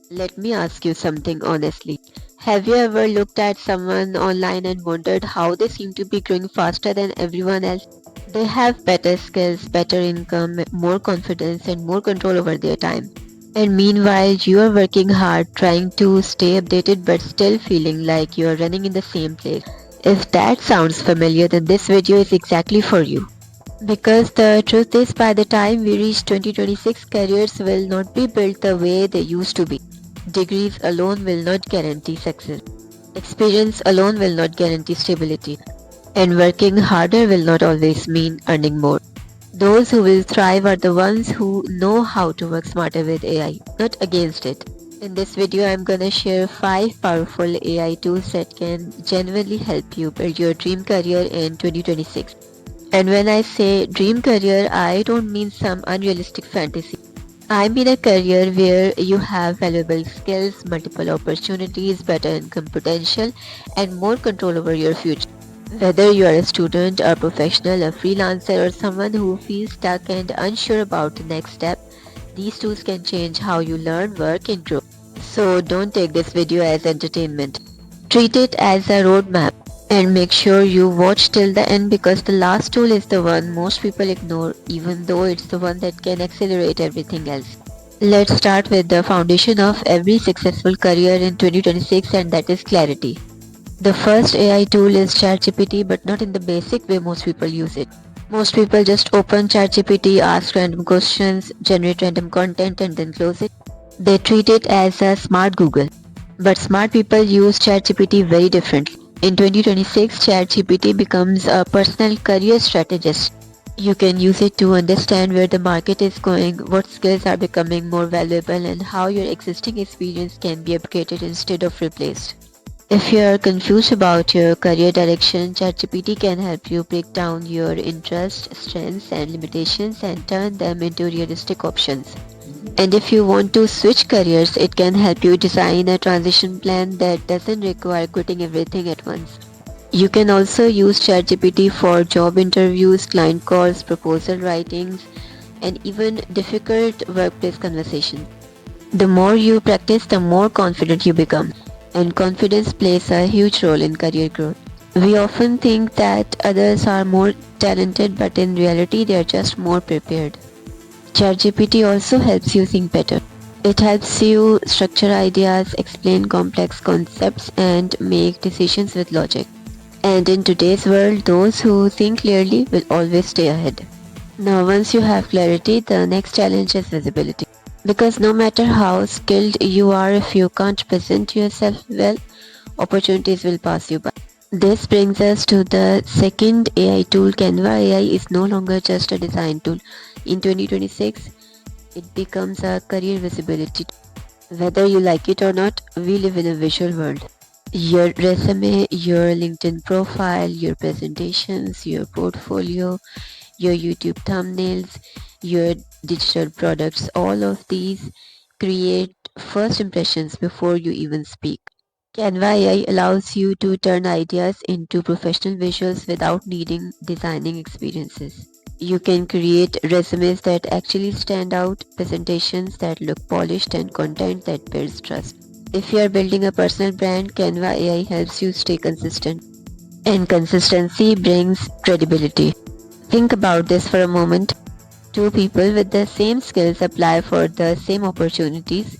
Let me ask you something honestly. Have you ever looked at someone online and wondered how they seem to be growing faster than everyone else? They have better skills, better income, more confidence, and more control over their time. And meanwhile, you are working hard, trying to stay updated, but still feeling like you are running in the same place. If that sounds familiar, then this video is exactly for you. Because the truth is, by the time we reach 2026, careers will not be built the way they used to be. Degrees alone will not guarantee success. Experience alone will not guarantee stability. And working harder will not always mean earning more. Those who will thrive are the ones who know how to work smarter with AI, not against it. In this video, I'm gonna share 5 powerful AI tools that can genuinely help you build your dream career in 2026. And when I say dream career, I don't mean some unrealistic fantasy. I mean a career where you have valuable skills, multiple opportunities, better income potential, and more control over your future. Whether you are a student, a professional, a freelancer, or someone who feels stuck and unsure about the next step, these tools can change how you learn, work, and grow. So don't take this video as entertainment. Treat it as a roadmap and make sure you watch till the end because the last tool is the one most people ignore even though it's the one that can accelerate everything else. Let's start with the foundation of every successful career in 2026 and that is clarity. The first AI tool is ChatGPT but not in the basic way most people use it. Most people just open ChatGPT, ask random questions, generate random content and then close it. They treat it as a smart Google. But smart people use ChatGPT very differently. In 2026, ChatGPT becomes a personal career strategist. You can use it to understand where the market is going, what skills are becoming more valuable, and how your existing experience can be upgraded instead of replaced. If you are confused about your career direction, ChatGPT can help you break down your interests, strengths, and limitations and turn them into realistic options. And if you want to switch careers, it can help you design a transition plan that doesn't require quitting everything at once. You can also use ChatGPT for job interviews, client calls, proposal writings, and even difficult workplace conversations. The more you practice, the more confident you become, and confidence plays a huge role in career growth. We often think that others are more talented, but in reality, they are just more prepared. ChatGPT also helps you think better. It helps you structure ideas, explain complex concepts, and make decisions with logic. And in today's world, those who think clearly will always stay ahead. Now, once you have clarity, the next challenge is visibility. Because no matter how skilled you are, if you can't present yourself well, opportunities will pass you by. This brings us to the second AI tool. Canva AI is no longer just a design tool. In 2026, it becomes a career visibility. Whether you like it or not, we live in a visual world. Your resume, your LinkedIn profile, your presentations, your portfolio, your YouTube thumbnails, your digital products, all of these create first impressions before you even speak. Canva AI allows you to turn ideas into professional visuals without needing designing experiences. You can create resumes that actually stand out, presentations that look polished, and content that builds trust. If you are building a personal brand, Canva AI helps you stay consistent. And consistency brings credibility. Think about this for a moment. Two people with the same skills apply for the same opportunities.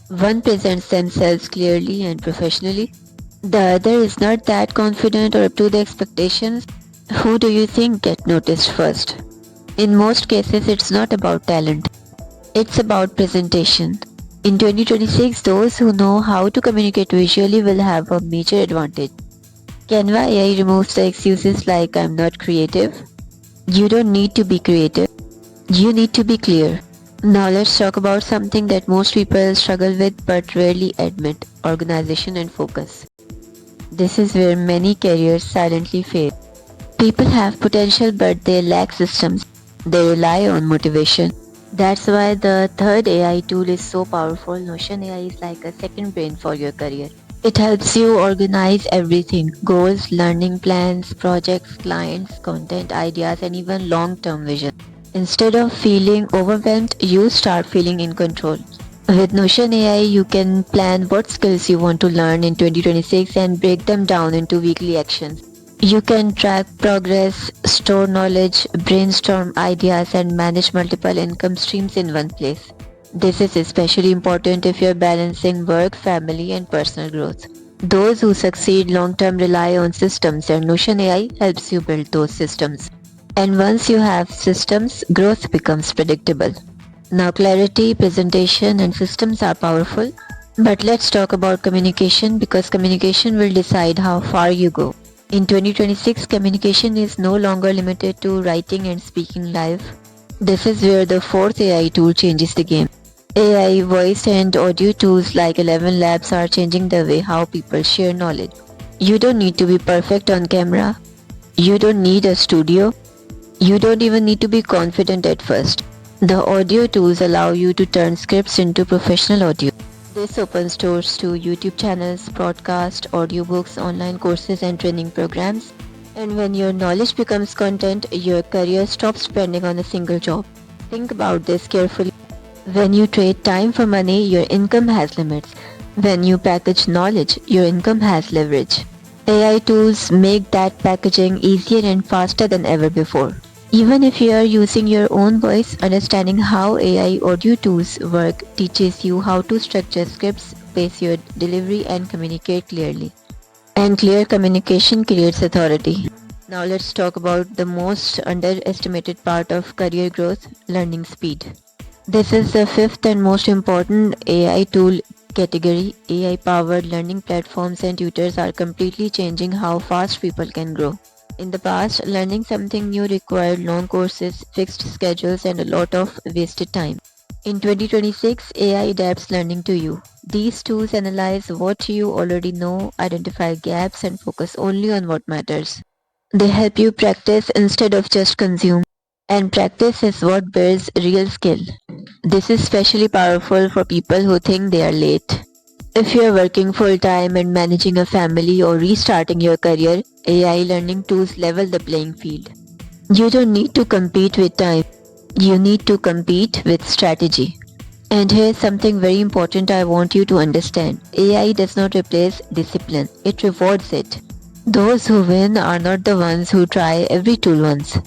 One presents themselves clearly and professionally. The other is not that confident or up to the expectations. Who do you think get noticed first? In most cases, it's not about talent. It's about presentation. In 2026, those who know how to communicate visually will have a major advantage. Canva AI removes the excuses like I'm not creative. You don't need to be creative. You need to be clear. Now let's talk about something that most people struggle with but rarely admit: organization and focus. This is where many careers silently fail. People have potential but they lack systems. They rely on motivation. That's why the third AI tool is so powerful. Notion AI is like a second brain for your career. It helps you organize everything: goals, learning plans, projects, clients, content ideas, and even long term vision. Instead of feeling overwhelmed, you start feeling in control. With Notion AI, you can plan what skills you want to learn in 2026 and break them down into weekly actions. You can track progress, store knowledge, brainstorm ideas, and manage multiple income streams in one place. This is especially important if you're balancing work, family, and personal growth. Those who succeed long term rely on systems, and Notion AI helps you build those systems. And once you have systems, growth becomes predictable. Now, clarity, presentation, and systems are powerful, but let's talk about communication because communication will decide how far you go. In 2026, communication is no longer limited to writing and speaking live. This is where the fourth AI tool changes the game. AI, voice, and audio tools like 11 Labs are changing the way how people share knowledge. You don't need to be perfect on camera. You don't need a studio. You don't even need to be confident at first. The audio tools allow you to turn scripts into professional audio. This opens doors to YouTube channels, podcasts, audiobooks, online courses, and training programs. And when your knowledge becomes content, your career stops depending on a single job. Think about this carefully. When you trade time for money, your income has limits. When you package knowledge, your income has leverage. AI tools make that packaging easier and faster than ever before. Even if you are using your own voice, understanding how AI audio tools work teaches you how to structure scripts, pace your delivery, and communicate clearly. And clear communication creates authority. Now let's talk about the most underestimated part of career growth, learning speed. This is the fifth and most important AI tool category. AI powered learning platforms and tutors are completely changing how fast people can grow. In the past, learning something new required long courses, fixed schedules, and a lot of wasted time. In 2026, AI adapts learning to you. These tools analyze what you already know, identify gaps, and focus only on what matters. They help you practice instead of just consume. And practice is what builds real skill. This is especially powerful for people who think they are late. If you are working full time and managing a family or restarting your career, AI learning tools level the playing field. You don't need to compete with time, you need to compete with strategy. And here's something very important I want you to understand: AI does not replace discipline, it rewards it. Those who win are not the ones who try every tool once.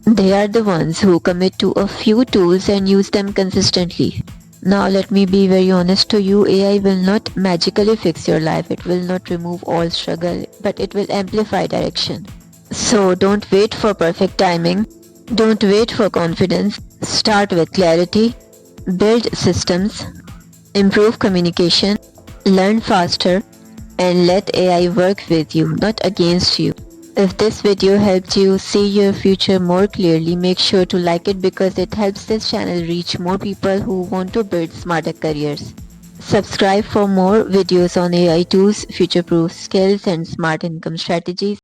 They are the ones who commit to a few tools and use them consistently. Now let me be very honest to you, AI will not magically fix your life. It will not remove all struggle, but it will amplify direction. So don't wait for perfect timing. Don't wait for confidence. Start with clarity. Build systems. Improve communication. Learn faster. And let AI work with you, not against you. If this video helped you see your future more clearly, make sure to like it because it helps this channel reach more people who want to build smarter careers. Subscribe for more videos on AI tools, future-proof skills, and smart income strategies.